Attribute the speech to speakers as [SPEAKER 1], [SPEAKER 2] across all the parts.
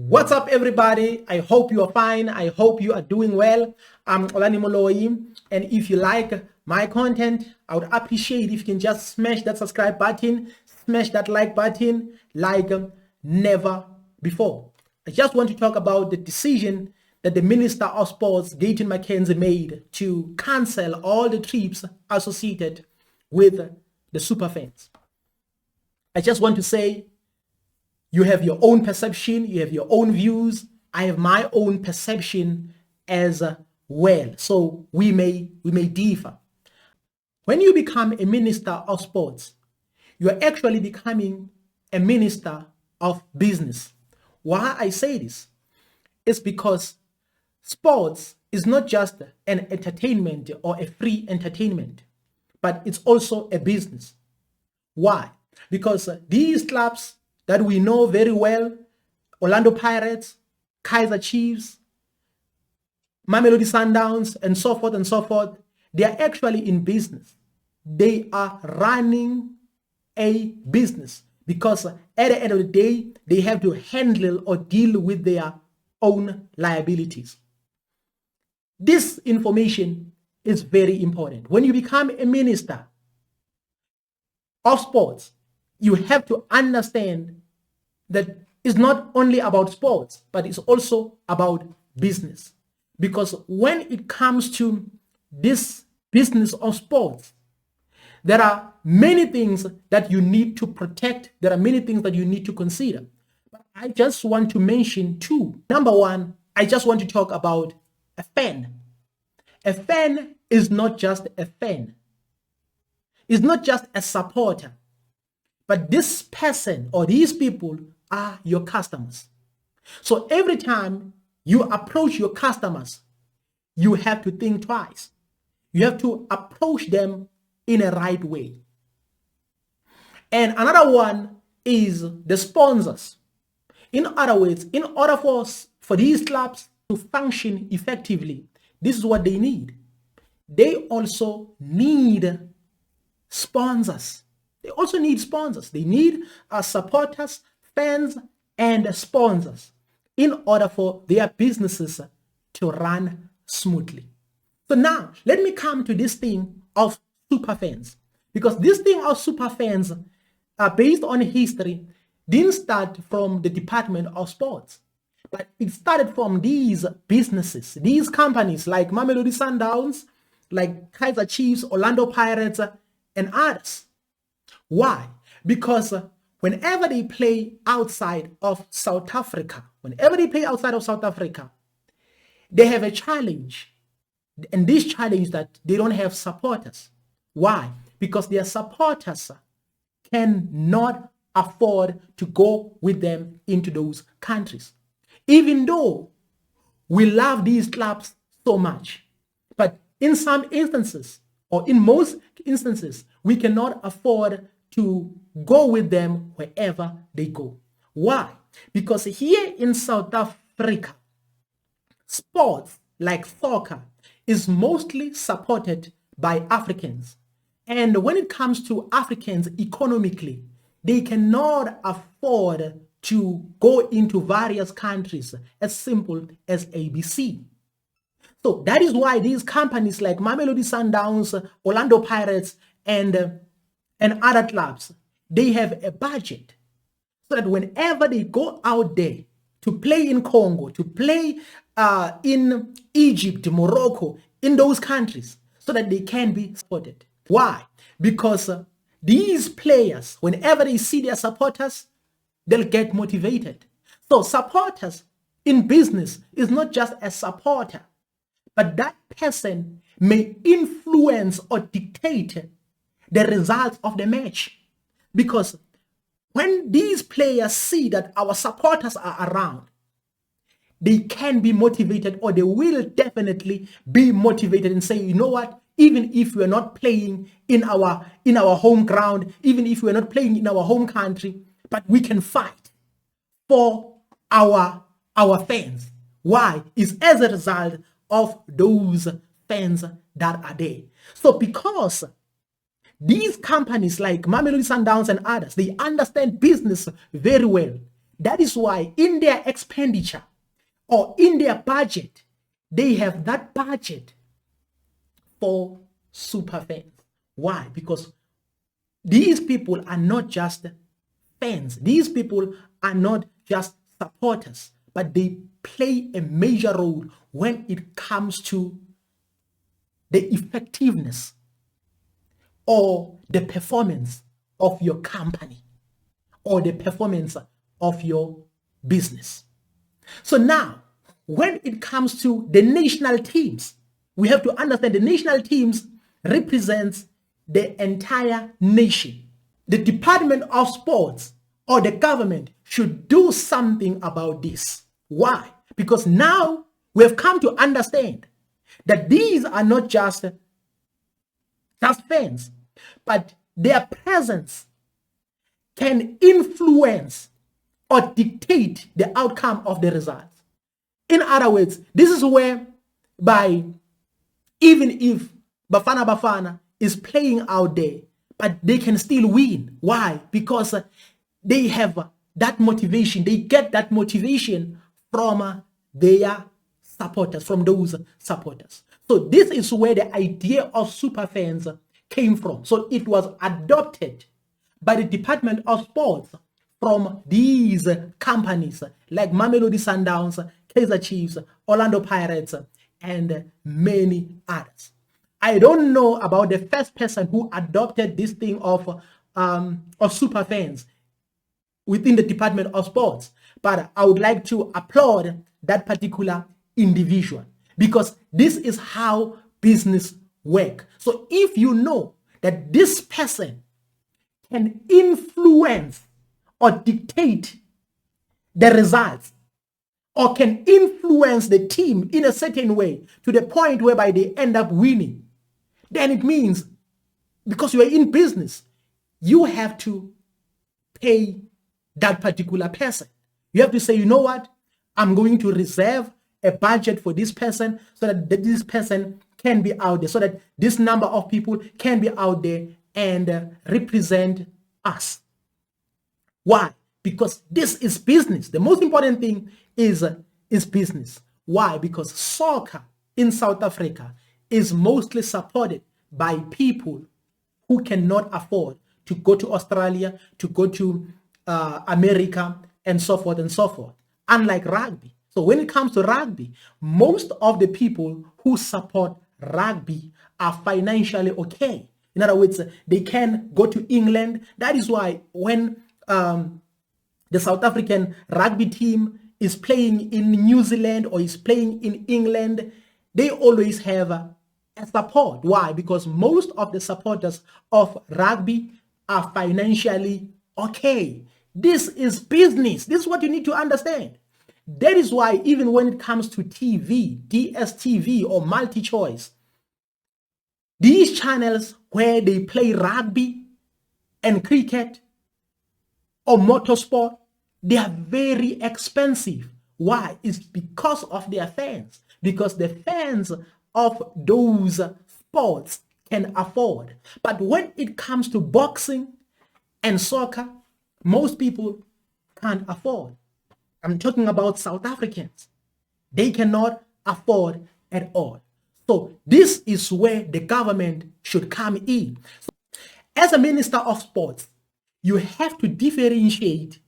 [SPEAKER 1] What's up, everybody? I hope you are fine. I hope you are doing well. I'm Olani Moloi, and if you like my content, I would appreciate if you can just smash that subscribe button, smash that like button like never before. I just want to talk about the decision that the Minister of Sports, Gayton Mckenzie, made to cancel all the trips associated with the Superfans. I just want to say, you have your own perception, you have your own views. I have my own perception as well. So we may differ. When you become a minister of sports, you are actually becoming a minister of business. Why I say this is because sports is not just an entertainment or a free entertainment, but it's also a business. Why? Because these clubs that we know very well, Orlando Pirates, Kaizer Chiefs, Mamelodi Sundowns, and so forth, they are actually in business. They are running a business because at the end of the day, they have to handle or deal with their own liabilities. This information is very important. When you become a minister of sports, you have to understand that it's not only about sports, but it's also about business. Because when it comes to this business of sports, there are many things that you need to protect. There are many things that you need to consider. But I just want to mention two. Number one, I just want to talk about a fan. A fan is not just a fan. It's not just a supporter. But this person or these people are your customers. So every time you approach your customers, you have to think twice. You have to approach them in a right way. And another one is the sponsors. In other words, in order for these clubs to function effectively, this is what they need. They also need sponsors. They also need sponsors. They need supporters, fans, and sponsors in order for their businesses to run smoothly. So now, let me come to this thing of superfans. Because this thing of superfans, based on history, didn't start from the Department of Sports. But it started from these businesses, these companies like Mamelodi Sundowns, like Kaizer Chiefs, Orlando Pirates, and others. Why? Because whenever they play outside of South Africa, they have a challenge. And this challenge is that they don't have supporters. Why? Because their supporters cannot afford to go with them into those countries. Even though we love these clubs so much, but in some instances, or in most instances, we cannot afford to go with them wherever they go. Why? Because here in South Africa, sports like soccer is mostly supported by Africans. And when it comes to Africans economically, they cannot afford to go into various countries as simple as ABC. So that is why these companies like Mamelodi Sundowns, Orlando Pirates, and other clubs, they have a budget so that whenever they go out there to play in Congo, to play in Egypt, Morocco, in those countries, so that they can be supported. Why? Because these players, whenever they see their supporters, they'll get motivated. So supporters in business is not just a supporter, but that person may influence or dictate the results of the match. Because when these players see that our supporters are around, they can be motivated, or they will definitely be motivated and say, you know what, even if we're not playing in our home ground, even if we're not playing in our home country, but we can fight for our fans. Why? It's as a result of those fans that are there. So because these companies like Mamelodi Sundowns and others, they understand business very well. That is why in their expenditure or in their budget, they have that budget for Superfans. Why? Because these people are not just fans. These people are not just supporters, but they play a major role when it comes to the effectiveness or the performance of your company or the performance of your business. So now, when it comes to the national teams, we have to understand the national teams represents the entire nation. The Department of Sports or the government should do something about this. Why? Because now we have come to understand that these are not just fans, but their presence can influence or dictate the outcome of the results. In other words, this is where even if Bafana Bafana is playing out there, but they can still win. Why? Because they have that motivation. They get that motivation from their supporters, from those supporters. So this is where the idea of Superfans came from. So it was adopted by the Department of Sports from these companies like Mamelodi Sundowns, Kaizer Chiefs, Orlando Pirates, and many others. I don't know about the first person who adopted this thing of Superfans within the Department of Sports, but I would like to applaud that particular individual because this is how business work. So if you know that this person can influence or dictate the results or can influence the team in a certain way to the point whereby they end up winning, then it means because you are in business, you have to pay that particular person. You have to say, you know what? I'm going to reserve a budget for this person so that this person can be out there, so that this number of people can be out there and represent us. Why? Because this is business. The most important thing is business. Why? Because soccer in South Africa is mostly supported by people who cannot afford to go to Australia, to go to America, and so forth and so forth. Unlike rugby. So when it comes to rugby, most of the people who support rugby are financially okay. In other words, they can go to England. That is why when the South African rugby team is playing in New Zealand or is playing in England, they always have a support. Why? Because most of the supporters of rugby are financially okay. This is business. This is what you need to understand. That is why even when it comes to TV, DSTV or multi-choice, these channels where they play rugby and cricket or motorsport, they are very expensive. Why? It's because of their fans. Because the fans of those sports can afford. But when it comes to boxing and soccer, most people can't afford. I'm talking about South Africans. They cannot afford at all. So this is where the government should come in. So as a minister of sports, you have to differentiate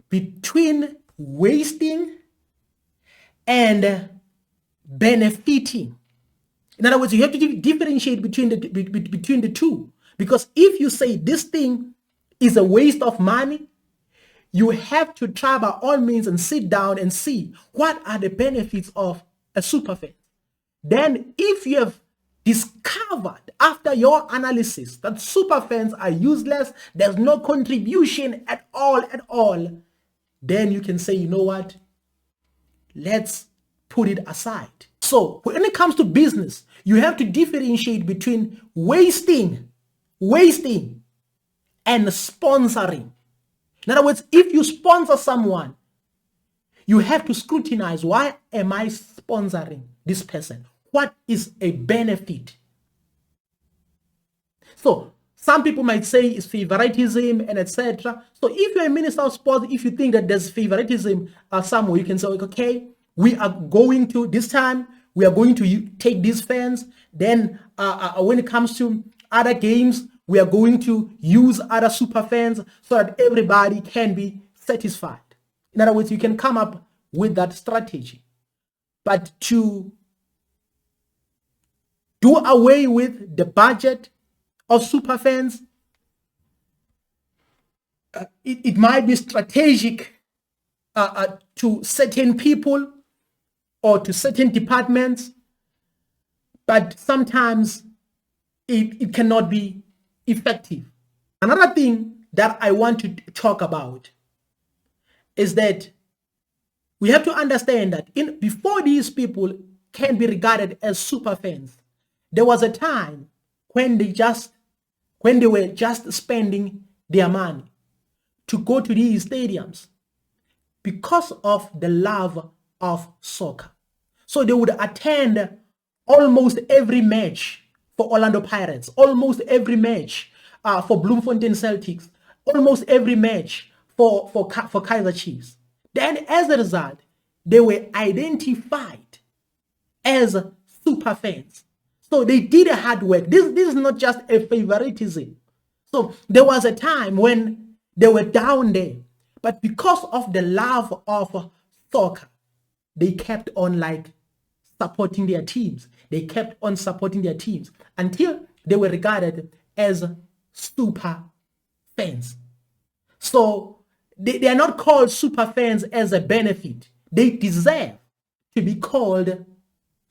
[SPEAKER 1] between wasting and benefiting. In other words, you have to differentiate between the two. Because if you say this thing is a waste of money, you have to try by all means and sit down and see what are the benefits of a superfan. Then if you have discovered after your analysis that superfans are useless, there's no contribution at all, then you can say, you know what, let's put it aside. So when it comes to business, you have to differentiate between wasting and sponsoring. In other words, if you sponsor someone, you have to scrutinize, why am I sponsoring this person? What is a benefit? So Some people might say it's favoritism and etc. So if you're a minister of sports, if you think that there's favoritism somewhere, you can say, okay, we are going to, this time, we are going to take these fans. Then when it comes to other games, we are going to use other super fans so that everybody can be satisfied. In other words, you can come up with that strategy. But to do away with the budget of super fans, it might be strategic to certain people or to certain departments, but sometimes it cannot be effective. Another thing that I want to talk about is that we have to understand that before these people can be regarded as super fans, there was a time when they were just spending their money to go to these stadiums because of the love of soccer. So they would attend almost every match for Orlando Pirates, almost every match for Bloemfontein Celtics, almost every match for Kaizer Chiefs. Then as a result, they were identified as super fans. So they did a hard work. This is not just a favoritism. So there was a time when they were down there, but because of the love of soccer, they kept on supporting their teams. They kept on supporting their teams until they were regarded as super fans. So they are not called super fans as a benefit. They deserve to be called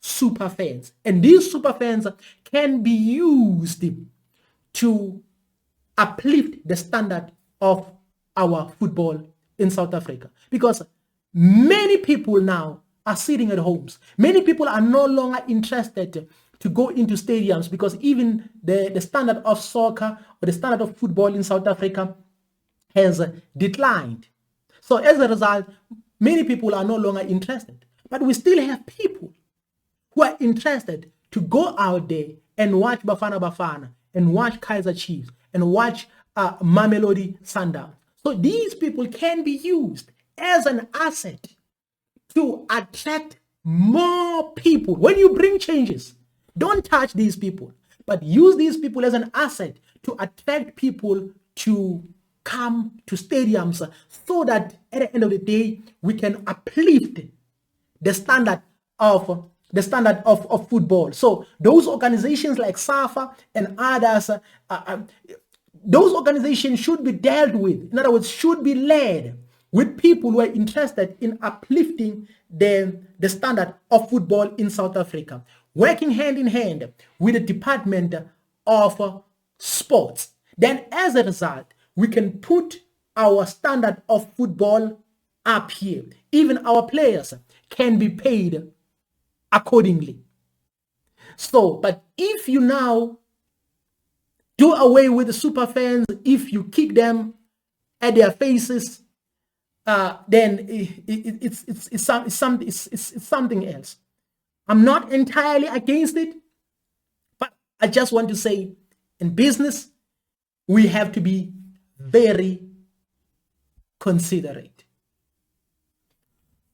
[SPEAKER 1] super fans. And these super fans can be used to uplift the standard of our football in South Africa. Because many people now are sitting at homes. Many people are no longer interested to go into stadiums because even the standard of soccer or the standard of football in South Africa has declined. So as a result, many people are no longer interested. But we still have people who are interested to go out there and watch Bafana Bafana and watch Kaizer Chiefs and watch Mamelodi Sundowns. So these people can be used as an asset to attract more people. When you bring changes, don't touch these people, but use these people as an asset to attract people to come to stadiums so that at the end of the day, we can uplift the standard of football. So those organizations like SAFA and others, those organizations should be dealt with. In other words, should be led with people who are interested in uplifting the standard of football in South Africa, working hand in hand with the Department of Sports. Then as a result, we can put our standard of football up here. Even our players can be paid accordingly. So, but if you now do away with the super fans, if you kick them at their faces, then it's something else. I'm not entirely against it, but I just want to say, in business, we have to be very considerate.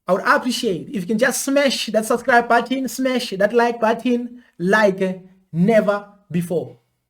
[SPEAKER 1] I would appreciate if you can just smash that subscribe button, smash that like button like never before.